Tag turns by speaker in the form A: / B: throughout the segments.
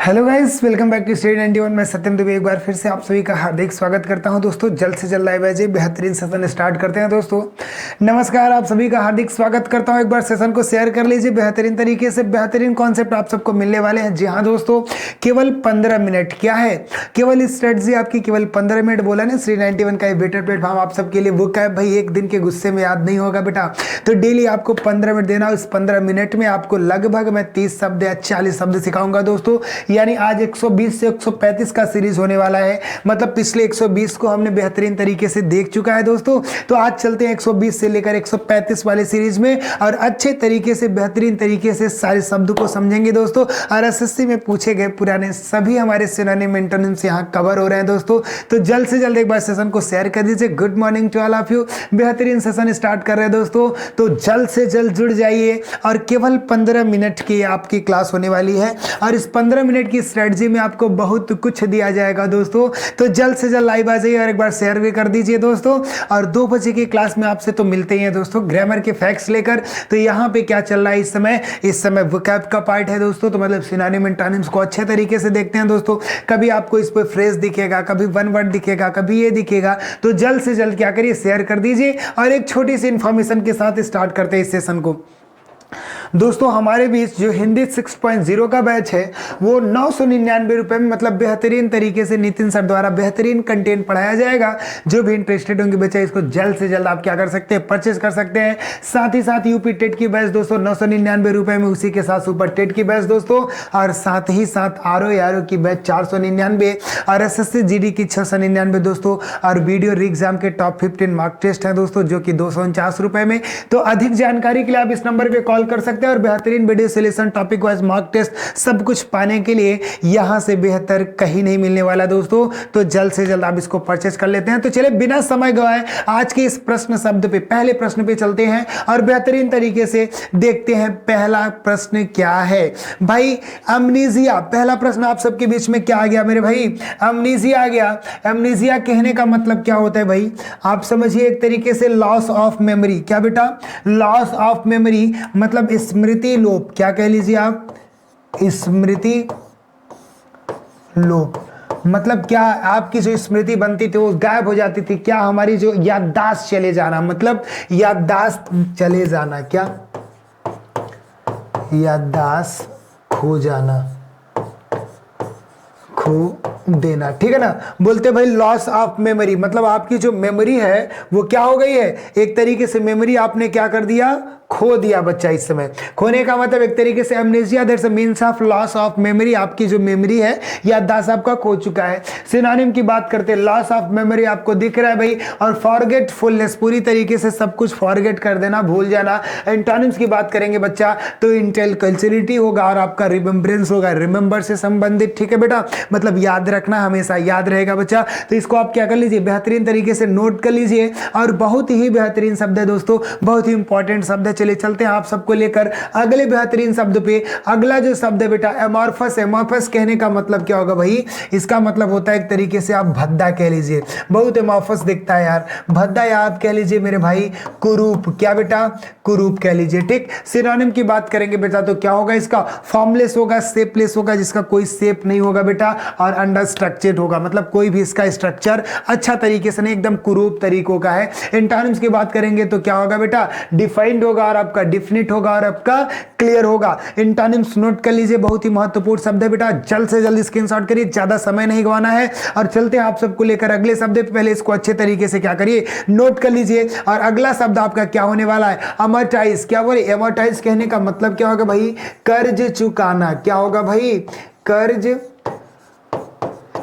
A: Hello guys, welcome back to study 91। मैं सत्यम दुबे एक बार फिर से आप सभी का हार्दिक स्वागत करता हूं दोस्तों। जल्द से जल्द लाइव है बेहतरीन सेशन स्टार्ट करते हैं दोस्तों। नमस्कार, आप सभी का हार्दिक स्वागत करता हूं। एक बार सेशन को शेयर कर लीजिए बेहतरीन तरीके से। बेहतरीन कॉन्सेप्ट आप सबको मिलने वाले हैं। जी हाँ दोस्तों, केवल 15 मिनट क्या है, केवल स्ट्रेटजी आपकी केवल 15 मिनट बोला ना। स्टडी 91 का बेटर प्लेटफॉर्म आप सबके लिए। वो क्या है भाई, एक दिन के गुस्से में याद नहीं होगा बेटा, तो डेली आपको 15 मिनट देना। उस 15 मिनट में आपको लगभग मैं 30 शब्द या 40 शब्द सिखाऊंगा दोस्तों। यानी आज 120 से 135 का सीरीज होने वाला है। मतलब पिछले 120 को हमने बेहतरीन तरीके से देख चुका है दोस्तों। तो आज चलते हैं 120 से लेकर 135 वाले सीरीज में और अच्छे तरीके से बेहतरीन तरीके से सारे शब्द को समझेंगे दोस्तों। और एसएससी में पूछे गए पुराने सभी हमारे सिनोनिम एंटोनिम्स यहाँ कवर हो रहे हैं दोस्तों। तो जल्द से जल्द एक बार सेशन को शेयर कर दीजिए। Good morning to all of you. बेहतरीन सेशन स्टार्ट कर रहे हैं दोस्तों, तो जल्द से जल्द जुड़ जाइए। और केवल 15 मिनट की आपकी क्लास होने वाली है और इस 15 मिनट की स्ट्रेटजी में आपको बहुत कुछ दिया जाएगा दोस्तों। तो जल्द से जल्द लाइव आ जाइए और एक बार शेयर भी कर दीजिए दोस्तों। और 2 बजे की क्लास में आपसे तो मिलते ही हैं दोस्तों ग्रामर के फैक्ट्स लेकर। तो यहाँ पे क्या चल रहा है इस समय वोकैब का पार्ट है दोस्तों। तो मतलब सिनोनिम एंटोनिम्स को अच्छे तरीके से देखते हैं दोस्तों। कभी आपको इस पर फ्रेज दिखेगा, कभी वन वर्ड दिखेगा, कभी ये दिखेगा। तो जल्द से जल्द क्या करिए, शेयर कर दीजिए। और एक छोटी सी इंफॉर्मेशन के साथ स्टार्ट करते हैं इस सेशन को दोस्तों। हमारे बीच जो हिंदी 6.0 का बैच है वो 999 रुपए में, मतलब बेहतरीन तरीके से नितिन सर द्वारा बेहतरीन कंटेंट पढ़ाया जाएगा। जो भी इंटरेस्टेड होंगे बच्चे, इसको जल्द से जल्द आप क्या कर सकते हैं, परचेज कर सकते हैं। साथ ही साथ यूपी टेट की बैच दोस्तों 999 रुपए में, उसी के साथ सुपर टेट की बैच दोस्तों। और साथ ही साथ आरओ की बैच 499 और एसएससी जीडी की 699 दोस्तों। और वीडियो री एग्जाम के टॉप 15 मार्क टेस्ट है दोस्तों, जो कि 249 रुपए में। तो अधिक जानकारी के लिए आप इस नंबर पे कॉल कर सकते हैं और बेहतरीन video solution, topic wise mock test सब कुछ पाने के लिए यहां से बेहतर कहीं नहीं मिलने वाला दोस्तों। तो जल्द से जल्द आप इसको परचेज कर लेते हैं। तो चलिए बिना समय गवाए आज के इस प्रश्न शब्द पे, पहले प्रश्न पे चलते हैं और बेहतरीन तरीके से देखते हैं। पहला प्रश्न क्या है भाई, अमनीजिया। पहला प्रश्न आप सबके बीच में क्या आ गया मेरे भाई, अमनीजिया आ गया। अमनीजिया कहने का मतलब क्या होता है भाई, आप समझिए एक तरीके से लॉस ऑफ मेमोरी। क्या बेटा, लॉस ऑफ मेमोरी मतलब स्मृति लोप। क्या कह लीजिए आप, स्मृति लोप। मतलब क्या, आपकी जो स्मृति बनती थी वो गायब हो जाती थी। क्या, हमारी जो याददाश्त चले जाना, मतलब याददाश्त चले जाना। क्या, याददाश्त खो जाना, खो देना, ठीक है ना। बोलते भाई लॉस ऑफ मेमोरी, मतलब आपकी जो मेमोरी है वो क्या हो गई है, एक तरीके से मेमोरी आपने क्या कर दिया, खो दिया बच्चा। इस समय खोने का मतलब एक तरीके से amnesia, that's a means of loss of memory. आपकी जो मेमोरी है, याददाश्त आपका खो चुका है। सिनोनिम की बात करते हैं, लॉस ऑफ मेमोरी आपको दिख रहा है भाई। और फॉरगेटफुलनेस, पूरी तरीके से सब कुछ फॉरगेट कर देना, भूल जाना। एंटोनिम्स की बात करेंगे बच्चा तो इंटेलिजेंसी होगा और आपका रिमेम्बरेंस होगा, रिमेंबर से संबंधित, ठीक है बेटा। मतलब याद रखना, हमेशा याद रहेगा बच्चा। तो इसको आप क्या कर लीजिए, बेहतरीन तरीके से नोट कर लीजिए। और बहुत ही बेहतरीन शब्द है दोस्तों, बहुत ही इंपॉर्टेंट शब्द है। चलिए चलते हैं आप सबको लेकर अगले बेहतरीन शब्द पे। अगला जो शब्द है बेटा एमॉर्फस। एमॉर्फस कहने का मतलब क्या होगा भाई, इसका मतलब होता है एक तरीके से आप भद्दा कह लीजिए। बहुत एमॉर्फस दिखता है यार, भद्दा, या आप कह लीजिए मेरे भाई कुरूप। क्या बेटा, कुरूप कह लीजिए, ठीक। सिनोनिम की बात करेंगे बेटा तो क्या होगा, इसका फॉर्मलेस होगा, शेपलेस होगा, जिसका कोई शेप नहीं होगा बेटा, और अंडर स्ट्रक्चर्ड होगा, मतलब कोई भी इसका स्ट्रक्चर अच्छा तरीके से नहीं, एकदम कुरूप तरीकों का है। एंटोनिम्स की बात करेंगे तो क्या होगा बेटा, डिफाइंड होगा और आपका डिफिनिट होगा और आपका क्लियर होगा। एंटोनिम्स नोट कर लीजिए, बहुत ही महत्वपूर्ण शब्द है बेटा। जल्द से जल्द स्क्रीनशॉट करिए, ज्यादा समय नहीं गवाना है। और चलते हैं आप सबको लेकर अगले शब्द पे। पहले इसको अच्छे तरीके से क्या करिए, नोट कर लीजिए। और अगला शब्द आपका क्या होने वाला है, अमोर्टाइज। क्या बोले, अमोर्टाइज कहने का मतलब क्या होगा भाई, कर्ज चुकाना। क्या होगा भाई, कर्ज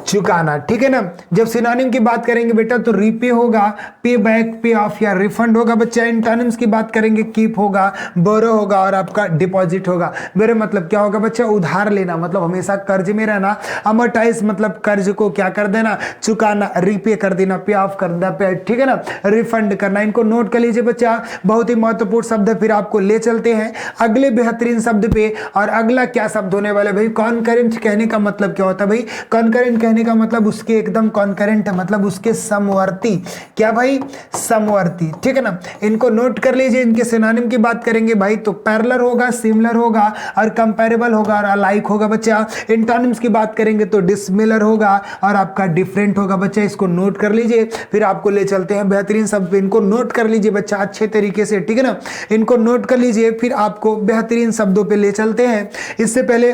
A: चुकाना, ठीक है ना। जब सिनोनिम की बात करेंगे बेटा तो रीपे होगा, पे बैक, पे ऑफ या रिफंड होगा बच्चा। एंटोनिम्स की बात करेंगे कीप होगा, बोरो होगा और आपका डिपॉजिट होगा। मेरे मतलब क्या होगा बच्चा, उधार लेना, मतलब हमेशा कर्ज में रहना। अमोर्टाइज मतलब कर्ज को क्या कर देना, चुकाना, रीपे कर देना, पे ऑफ कर देना, पे, ठीक है ना, रिफंड करना। इनको नोट कर लीजिए बच्चा, बहुत ही महत्वपूर्ण शब्द है। फिर आपको ले चलते हैं अगले बेहतरीन शब्द पे। और अगला क्या शब्द होने वाला भाई, कॉन्करेंट कहने का मतलब क्या होता है भाई, कॉन्करेंट कहने कहने का मतलब उसके एकदम कॉन्करेंट, मतलब उसके समवर्ती। क्या भाई? समवर्ती, ठीक है ना। इनको नोट कर लीजिए। इनके सिनोनिम की बात करेंगे भाई तो पैरेलल होगा, सिमिलर होगा और कंपैरेबल होगा और अलाइक होगा बच्चा। एंटोनिम्स की बात करेंगे तो डिसमिलर होगा और आपका डिफरेंट होगा बच्चा। इसको नोट कर लीजिए, फिर आपको ले चलते हैं बेहतरीन शब्द पे। इनको नोट कर लीजिए बच्चा अच्छे तरीके से, ठीक है ना। इनको नोट कर लीजिए, फिर आपको बेहतरीन शब्दों पे ले चलते हैं। इससे पहले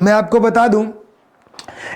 A: मैं आपको बता दूं,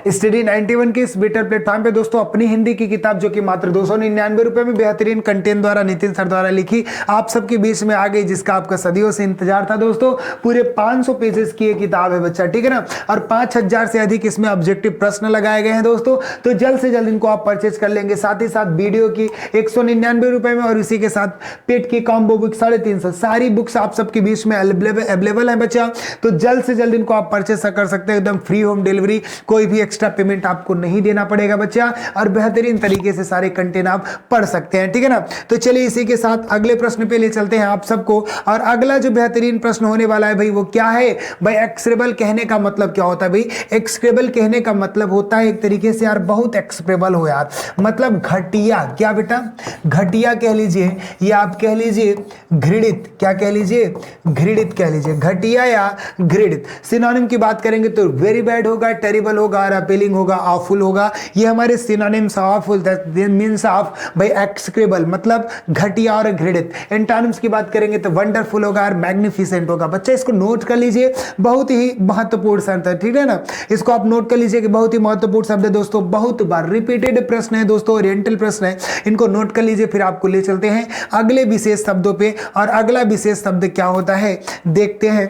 A: स्टडी 91 के इस बेटर प्लेटफॉर्म पे दोस्तों अपनी हिंदी की किताब जो कि मात्र 299 रुपए में बेहतरीन कंटेंट द्वारा नितिन सर द्वारा लिखी आप सबके बीच में आ गई, जिसका आपका सदियों से इंतजार था दोस्तों। पूरे 500 पेजेस की ये किताब है बच्चा, ठीक है ना। और 5000 से अधिक इसमें ऑब्जेक्टिव प्रश्न लगाए गए हैं दोस्तों। तो जल्द से जल्द इनको आप परचेज कर लेंगे। साथ ही साथ वीडियो की 199 रुपए में और इसी के साथ पेट की कॉम्बो बुक 350, सारी बुक्स आप सबके बीच में अवेलेबल है बच्चा। तो जल्द से जल्द इनको आप परचेज कर सकते हैं, एकदम फ्री होम डिलीवरी, कोई भी एक्स्ट्रा पेमेंट आपको नहीं देना पड़ेगा बच्चा, और बेहतरीन तरीके से सारे कंटेंट आप पढ़ सकते हैं, ठीक है ना। तो चलिए इसी के साथ अगले प्रश्न पे ले चलते हैं आप सबको। और अगला जो बेहतरीन प्रश्न होने वाला है भाई वो क्या है भाई? एक्सक्रेबल कहने का मतलब क्या होता है भाई? एक्सक्रेबल कहने का मतलब होता है एक तरीके से यार बहुत एक्सक्रेबल हो यार, मतलब घटिया। क्या बेटा? घटिया कह लीजिए या आप कह लीजिए घृणित। क्या कह लीजिए? घृणित कह लीजिए, घटिया या घृणित। सिनोनिम की बात करेंगे तो वेरी बैड होगा, टेरिबल होगा, अपीलिंग होगा, ऑफुल होगा। ये हमारे सिनोनिम्स ऑफुल मींस ऑफ भाई एक्सक्रेबल, मतलब घटिया और घृणित। एंटोनिम्स की बात करेंगे तो वंडरफुल होगा और मैग्निफिसेंट होगा। बच्चा इसको नोट कर लीजिए, बहुत ही महत्वपूर्ण शब्द है, ठीक है ना। इसको आप नोट कर लीजिए कि बहुत ही महत्वपूर्ण शब्द है दोस्तों, बहुत बार रिपीटेड प्रश्न है दोस्तों, ओरिएंटल प्रश्न है। इनको नोट कर लीजिए, फिर आपको ले चलते हैं अगले विशेष शब्दों पे। और अगला विशेष शब्द क्या होता है देखते हैं।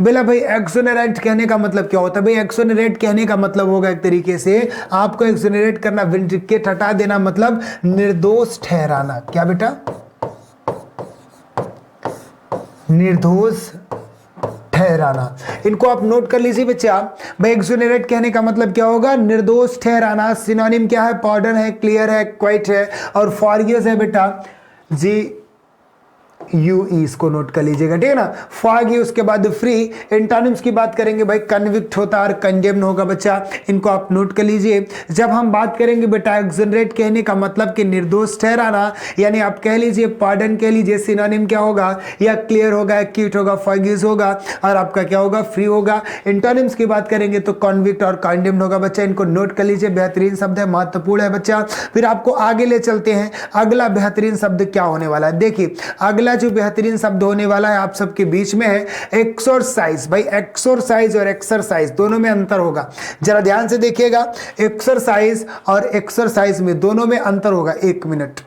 A: बोला भाई एक्सोनरेट कहने का मतलब क्या होता है भाई? एक्सोनरेट कहने का मतलब होगा एक तरीके से आपको एक्सोनरेट करना, विंडिकेट हटा देना, मतलब निर्दोष ठहराना। क्या बेटा? निर्दोष ठहराना। इनको आप नोट कर लीजिए बच्चा। भाई एक्सोनरेट कहने का मतलब क्या होगा? निर्दोष ठहराना। सिनोनिम क्या है? पार्डन है, क्लियर है, क्वाइट है और फॉरगिव्स है बेटा, जी यूई। इसको नोट कर लीजिएगा, ठीक है ना। फॉगी, उसके बाद फ्री। एंटोनिम्स की बात करेंगे भाई कन्विक्ट होता है और कंडेम्न होगा बच्चा। इनको आप नोट कर लीजिए। जब हम बात करेंगे बेटा एक्सोनरेट कहने का मतलब कि निर्दोष ठहराना, यानी आप कह लीजिए पार्डन कह लीजिए। सिनोनिम क्या होगा? या क्लियर होगा, एक्यूट होगा, फॉरगिव्स होगा और आपका क्या होगा? फ्री होगा। एंटोनिम्स की बात करेंगे तो कन्विक्ट और कंडेम्न होगा बच्चा। इनको नोट कर लीजिए, बेहतरीन शब्द है, महत्वपूर्ण है बच्चा। फिर आपको आगे ले चलते हैं। अगला बेहतरीन शब्द क्या होने वाला है देखिए। अगला जो बेहतरीन शब्द होने वाला है आप सबके बीच में है एक्सरसाइज। भाई एक्सरसाइज और एक्सरसाइज दोनों में अंतर होगा, जरा ध्यान से देखिएगा। एक्सरसाइज और एक्सरसाइज में दोनों में अंतर होगा। एक मिनट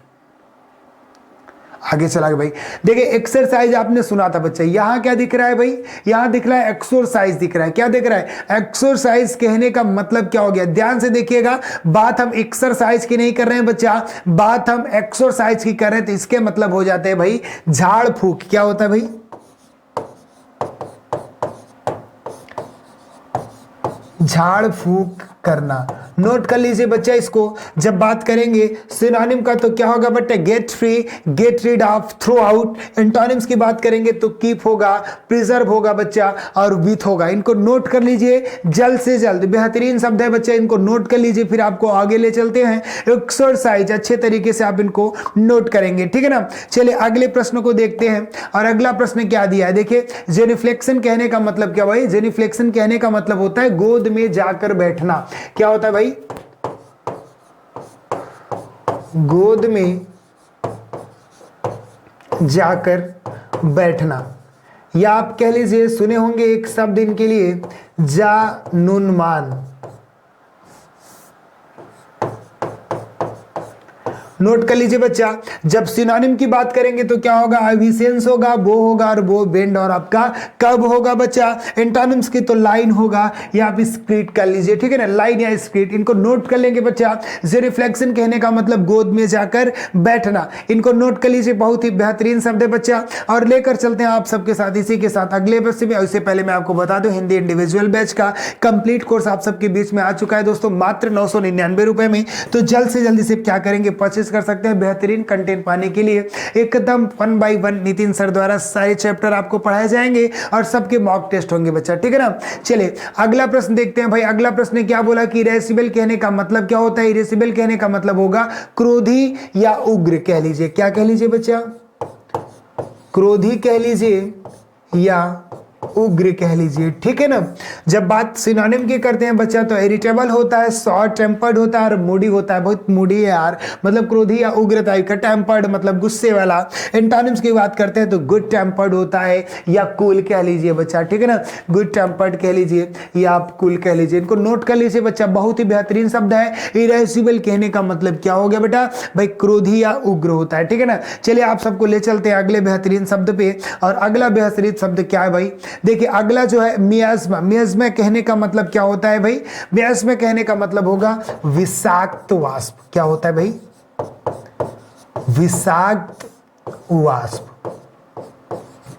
A: आगे चला गया भाई। देखिए एक्सरसाइज आपने सुना था बच्चा, यहां क्या दिख रहा है भाई? यहां दिख रहा है एक्सरसाइज दिख रहा है। क्या दिख रहा है? एक्सरसाइज कहने का मतलब क्या हो गया? ध्यान से देखिएगा, बात हम एक्सरसाइज की नहीं कर रहे हैं बच्चा, बात हम एक्सरसाइज की कर रहे हैं। तो इसके मतलब हो जाते हैं भाई झाड़ फूक। क्या होता है भाई? झाड़ फूक करना। नोट कर लीजिए बच्चा इसको। जब बात करेंगे सिनोनिम का तो क्या होगा बेटा? Get free, get rid of, throw out. Antonyms की बात करेंगे तो कीप होगा, प्रिजर्व होगा बच्चा और विथ होगा। इनको नोट कर लीजिए जल्द से जल्द, बेहतरीन शब्द है बच्चा, इनको नोट कर लीजिए। फिर आपको आगे ले चलते हैं। एक्सरसाइज अच्छे तरीके से आप इनको नोट करेंगे, ठीक है ना। चलिए अगले प्रश्न को देखते हैं। और अगला प्रश्न क्या दिया है देखिए। जेनिफ्लेक्शन कहने का मतलब क्या भाई? जेनिफ्लेक्शन कहने का मतलब होता है गोद में जाकर बैठना। क्या होता है भाई? गोद में जाकर बैठना, या आप कह लीजिए सुने होंगे एक शब्द इनके लिए जानुनमान। नोट कर लीजिए बच्चा। जब सिनोनिम की बात करेंगे तो क्या होगा? अविसेंस होगा, वो होगा और वो बेंड और आपका कब होगा बच्चा। एंटोनिम्स की तो लाइन होगा या आप स्क्रीट कर लीजिए, ठीक है ना, लाइन या स्क्रीट। इनको नोट कर लेंगे बच्चा। जेनिफ्लेक्शन कहने का मतलब गोद में जाकर बैठना। इनको नोट कर लीजिए, बहुत ही बेहतरीन शब्द है बच्चा। और लेकर चलते हैं आप सबके साथ इसी के साथ अगले प्रश्न में। उससे पहले मैं आपको बता दूं हिंदी इंडिविजुअल बैच का कंप्लीट कोर्स आप सबके बीच में आ चुका है दोस्तों, मात्र 999 रुपए में। तो जल्द से जल्दी से क्या करेंगे? परचेज कोशिश कर सकते हैं बेहतरीन कंटेंट पाने के लिए। एकदम 1 by 1 नितिन सर द्वारा सारे चैप्टर आपको पढ़ाए जाएंगे और सबके मॉक टेस्ट होंगे बच्चा, ठीक है ना। चलिए अगला प्रश्न देखते हैं भाई। अगला प्रश्न क्या बोला कि इरेसिबल कहने का मतलब क्या होता है? इरेसिबल कहने का मतलब होगा क्रोधी या उग्र कह लीजिए। क्या कह लीजिए बच्चा? क्रोधी कह लीजिए या उग्र कह लीजिए, ठीक है ना। जब बात सिनोनिम की करते हैं बच्चा तो इरिटेबल होता है, शॉर्ट टेम्पर्ड होता है और मूडी होता है। बहुत मूडी है यार, मतलब क्रोधी या उग्र टाइप का। टेम्पर्ड मतलब गुस्से वाला। एंटोनिम्स की बात करते हैं तो गुड टेम्पर्ड होता है या कूल कह लीजिए बच्चा, ठीक है ना। गुड टेम्पर्ड कह लीजिए या आप कूल कह लीजिए। इनको नोट कर लीजिए बच्चा, बहुत ही बेहतरीन शब्द है। इरेसिबल कहने का मतलब क्या हो गया बेटा? भाई क्रोधी या उग्र होता है, ठीक है ना। चलिए आप सबको ले चलते हैं अगले बेहतरीन शब्द पे। और अगला बेहतरीन शब्द क्या है भाई? देखिए अगला जो है मियाज़्मा। मियाज़्मा कहने का मतलब क्या होता है भाई? मियाज़्मा कहने का मतलब होगा विषाक्त वाष्प। क्या होता है भाई? विषाक्त वाष्प।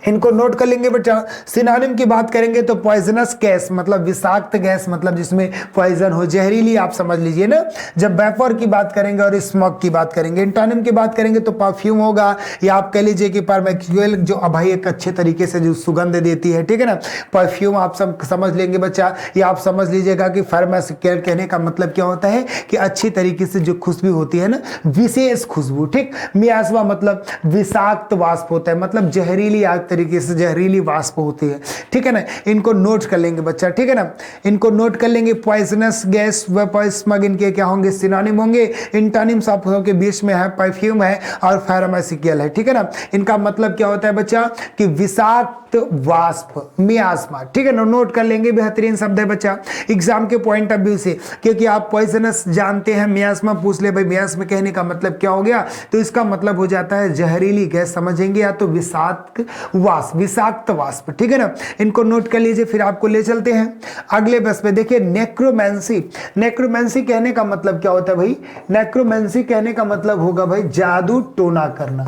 A: इनको नोट कर लेंगे बेटा। सिनोनिम की बात करेंगे तो पॉइजनस गैस मतलब विषाक्त गैस, मतलब जिसमें पॉइजन हो, जहरीली, आप समझ लीजिए ना। जब वेपर की बात करेंगे और स्मोक की बात करेंगे। एंटोनिम की बात करेंगे तो परफ्यूम होगा या आप कह लीजिए कि परमैक्यूल, जो भाई एक अच्छे तरीके से जो सुगंध देती है, ठीक है ना। परफ्यूम आप सब समझ लेंगे बच्चा। या आप समझ लीजिएगा कि फार्मास्यूटिकल कहने का मतलब क्या होता है कि अच्छी तरीके से जो खुशबू होती है ना, विशेष खुशबू, ठीक। मियाज़्मा मतलब विषाक्त वाष्प होता है, मतलब जहरीली आग तरीके से जहरीली वाष्प होती है, ठीक है ना। इनको नोट कर लेंगे बच्चा, ठीक है ना। इनको नोट कर लेंगे। पॉइजनस गैस, वेपर, स्मग, इनके क्या होंगे? सिनोनिम होंगे। एंटोनिम्स आप लोगों के बीच में है, परफ्यूम है और फार्मास्यूटिकल है, ठीक है ना। इनका मतलब क्या होता है बच्चा कि विषाक्त वाष्प, मियाज़्मा, ठीक है ना। नोट कर लेंगे, बेहतरीन शब्द है बच्चा एग्जाम के पॉइंट ऑफ व्यू से, क्योंकि आप पॉइजनस जानते हैं, मियाज़्मा पूछ ले भाई मियाज़्मा कहने का मतलब क्या हो गया, तो इसका मतलब हो जाता है जहरीली गैस, समझेंगे, या तो विषाक्त वाष्प, विषाक्त वाष्प, ठीक है ना। इनको नोट कर लीजिए। फिर आपको ले चलते हैं अगले बस पे। देखिए नेक्रोमेंसी। नेक्रोमेंसी कहने का मतलब क्या होता है भाई? नेक्रोमेंसी कहने का मतलब होगा भाई जादू टोना करना।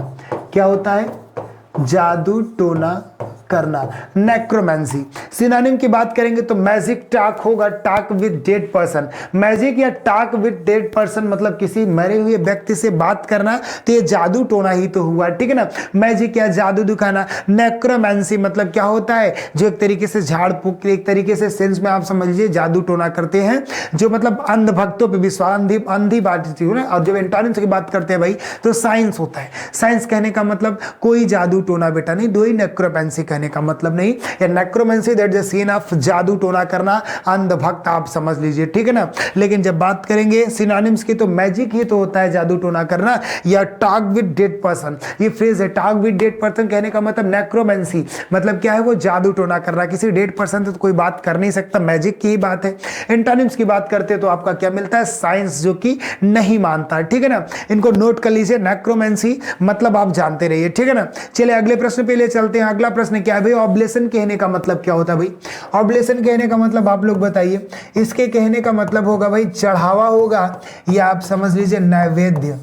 A: क्या होता है? जादू टोना करना, नेक्रोमेंसी। सिनोनिम की बात करेंगे तो मैजिक टॉक होगा, talk with dead person. Magic या टॉक विद डेड पर्सन मतलब किसी मरे हुए व्यक्ति से बात करना, तो ये जादू टोना ही तो हुआ, ठीक है ना। मैजिक या जादू दिखाना। नेक्रोमेंसी मतलब क्या होता है? जो एक तरीके से झाड़ फूक, एक तरीके से सेंस में आप समझ लीजिए जादू टोना करते हैं, जो मतलब अंध भक्तों पर विश्वास, अंधी बात थी ना। और जब एंटोनिम्स की बात करते हैं भाई तो साइंस होता है। साइंस कहने का मतलब कोई जादू टोना बेटा नहीं, दो ही नेक्रोमेंसी कहने का मतलब नहीं। या necromancy that the scene of जादू टोना करना, अंधभक्त आप समझ लीजिए, ठीक है ना। लेकिन जब बात करेंगे सिनोनिम्स की तो मैजिक ही तो होता है जादू टोना करना, या टॉक विद डेड पर्सन, ये फ्रेज है। टॉक विद डेड पर्सन कहने का मतलब नेक्रोमेंसी मतलब क्या है? वो जादू टोना करना, किसी डेड पर्सन से तो कोई बात कर नहीं सकता, मैजिक की ही बात है। एंटोनिम्स की बात करते तो आपका क्या मिलता है? साइंस, जो कि नहीं मानता, ठीक है ना। इनको नोट कर लीजिए। नेक्रोमेंसी मतलब आप जानते रहिए, ठीक है ना। चलिए अगले प्रश्न पे ले चलते हैं। अगला प्रश्न क्या है भाई? ऑब्लेशन कहने का मतलब क्या होता है भाई? ऑब्लेशन कहने का मतलब आप लोग बताइए। इसके कहने का मतलब होगा भाई चढ़ावा होगा, या आप समझ लीजिए नैवेद्य।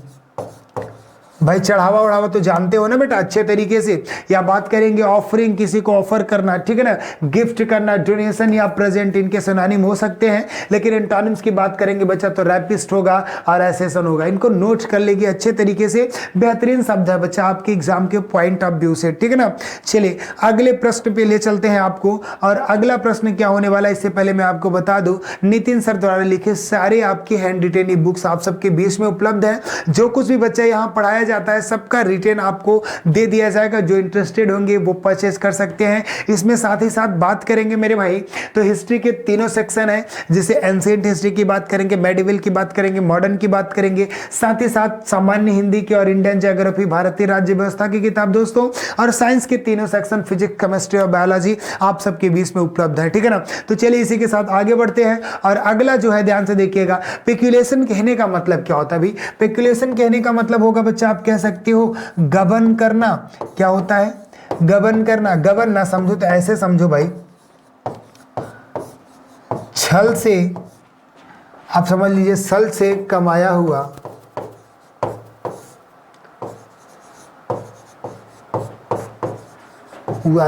A: भाई चढ़ावा उड़ावा तो जानते हो ना बेटा अच्छे तरीके से। या बात करेंगे ऑफरिंग, किसी को ऑफर करना, ठीक है ना। गिफ्ट करना, डोनेशन या प्रेजेंट, इनके सिनोनिम हो सकते हैं। लेकिन एंटोनिम्स की बात करेंगे बच्चा तो रैपिस्ट होगा और एसेसन होगा। इनको नोट कर लेंगे अच्छे तरीके से, बेहतरीन शब्द है बच्चा आपके एग्जाम के पॉइंट ऑफ व्यू से, ठीक है ना। चलिए अगले प्रश्न पे ले चलते हैं आपको। और अगला प्रश्न क्या होने वाला है इससे पहले मैं आपको बता दूं, नितिन सर द्वारा लिखे सारे आपकी हैंड रिटेन ई बुक्स आप सबके बीच में उपलब्ध है। जो कुछ भी बच्चा यहाँ पढ़ाया जाता है सबका रिटेन आपको दे दिया जाएगा। जो इंटरेस्टेड होंगे वो परचेज कर सकते हैं। इसमें साथ ही साथ बात करेंगे मेरे भाई तो हिस्ट्री के तीनों सेक्शन है, जैसे एंशिएंट हिस्ट्री की बात करेंगे, मेडिवल की बात करेंगे, मॉडर्न की बात करेंगे, साथ ही साथ सामान्य हिंदी की और इंडियन ज्योग्राफी, भारतीय राज्य व्यवस्था की किताब दोस्तों, और साइंस के तीनों सेक्शन फिजिक्स, केमिस्ट्री और बायोलॉजी आप सबके बीच में उपलब्ध है, ठीक है ना। तो चलिए इसी के साथ आगे बढ़ते हैं। और अगला जो है ध्यान से देखिएगा, पेक्यूलेशन कहने का मतलब क्या होता है भाई? पेक्यूलेशन कहने का मतलब होगा बच्चा आप कह सकते हो गबन करना। क्या होता है? गबन करना। गबन ना समझो तो ऐसे समझो भाई, छल से, आप समझ लीजिए छल से कमाया हुआ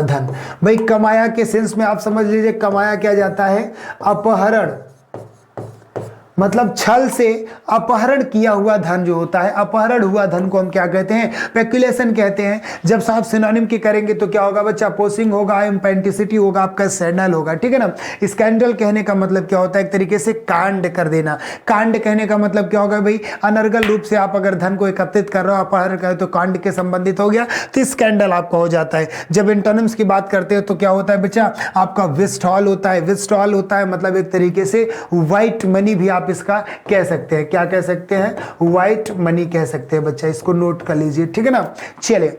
A: धन। भाई कमाया के सेंस में आप समझ लीजिए कमाया क्या जाता है? अपहरण, मतलब छल से अपहरण किया हुआ धन जो होता है, अपहरण हुआ धन को हम क्या कहते हैं? पेक्युलेशन कहते हैं। जब साहब सिनोनिम की करेंगे तो क्या होगा बच्चा? पोसिंग होगा, इम्पेंटिसिटी होगा, आपका स्कैंडल होगा, ठीक है ना। स्कैंडल कहने का मतलब क्या होता है? एक तरीके से कांड कर देना। कांड कहने का मतलब क्या होगा भाई? अनर्गल रूप से आप अगर धन को एकत्रित कर रहे हो, अपहरण कर रहे हो, तो कांड के संबंधित हो गया, तो स्कैंडल आपका हो जाता है। जब एंटोनिम्स की बात करते हो तो क्या होता है बच्चा? आपका विस्टॉल होता है। विस्टॉल होता है मतलब एक तरीके से व्हाइट मनी भी आप इसका कह सकते हैं। क्या कह सकते हैं? व्हाइट मनी कह सकते हैं बच्चा। इसको नोट कर लीजिए, ठीक है ना। चलिए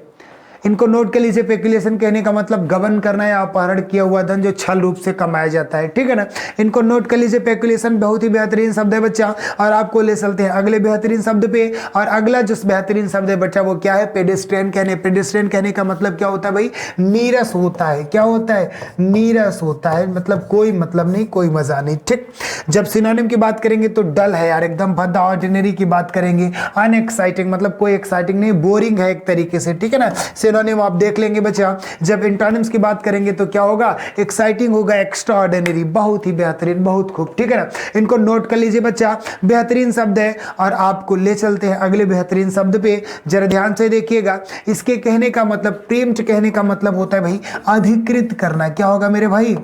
A: इनको नोट कर लीजिए। पेक्युलेशन कहने का मतलब गबन करना या अपहरण किया हुआ धन जो छल रूप से कमाया जाता है, ठीक है ना। इनको नोट कर लीजिए। पेक्युलेशन बहुत ही बेहतरीन शब्द है बच्चा। और आपको ले चलते हैं अगले बेहतरीन शब्द पे। और अगला जो बेहतरीन शब्द है बच्चा वो क्या है? पेडेस्ट्रियन कहने। पेडेस्ट्रियन कहने का मतलब क्या होता है भाई? नीरस होता है। क्या होता है? नीरस होता है, मतलब कोई मतलब नहीं, कोई मजा नहीं, ठीक। जब सिनोनिम की बात करेंगे तो डल है यार, एकदम भद्दा। ऑर्डिनरी की बात करेंगे अनएक्साइटिंग, मतलब कोई एक्साइटिंग नहीं, बोरिंग है एक तरीके से, ठीक है ना। सिनोनिम आप देख लेंगे बच्चा। जब एंटोनिम्स की बात करेंगे तो क्या होगा? एक्साइटिंग होगा, एक्स्ट्रा ऑर्डिनरी, बहुत ही बेहतरीन, बहुत खूब, ठीक है ना। इनको नोट कर लीजिए बच्चा, बेहतरीन शब्द है। और आपको ले चलते हैं अगले बेहतरीन शब्द पे, जरा ध्यान से देखिएगा। इसके कहने का मतलब, प्रीम्प्ट कहने का मतलब होता है भाई अधिकृत करना। क्या होगा मेरे भाई?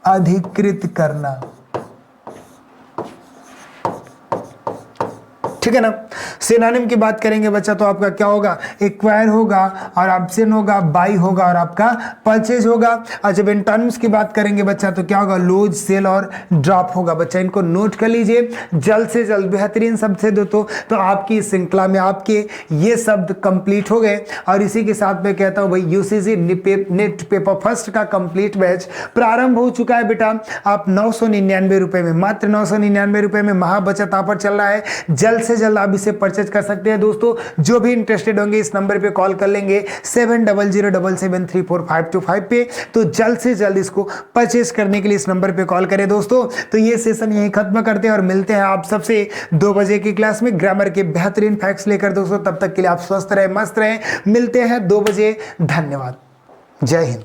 A: अधिकृत करना, ठीक है ना। सिनोनिम की बात करेंगे बच्चा तो आपका क्या होगा? एक्वायर होगा, और ऑप्शन होगा, बाई होगा, और आपका परचेज होगा। और जब एंटोनिम्स की बात करेंगे बच्चा तो क्या होगा? लूज, सेल और ड्रॉप होगा बच्चा। इनको नोट कर लीजिए जल्द से जल्द। बेहतरीन शब्द से दो तो आपकी श्रृंखला में आपके ये शब्द कंप्लीट हो गए। और इसी के साथ मैं कहता हूं भाई यूसीसी नेट पेपर फर्स्ट का कंप्लीट बैच प्रारंभ हो चुका है बेटा। आप 999 रुपए में, मात्र 999 रुपए में महा बचत ऑफर चल रहा है। जल्द से जल्द आप इसे परचेज कर सकते हैं दोस्तों। जो भी इंटरेस्टेड होंगे इस नंबर पे कॉल कर लेंगे 7007734525 पे। तो जल्द से जल्द इसको परचेज करने के लिए इस नंबर पे कॉल करें दोस्तों। तो ये सेशन यहीं खत्म करते हैं और मिलते हैं आप सबसे 2 बजे की क्लास में ग्रामर के बेहतरीन फैक्ट्स लेकर दोस्तों। तब तक के लिए आप स्वस्थ रहे, मस्त रहे। मिलते हैं 2 बजे। धन्यवाद। जय हिंद।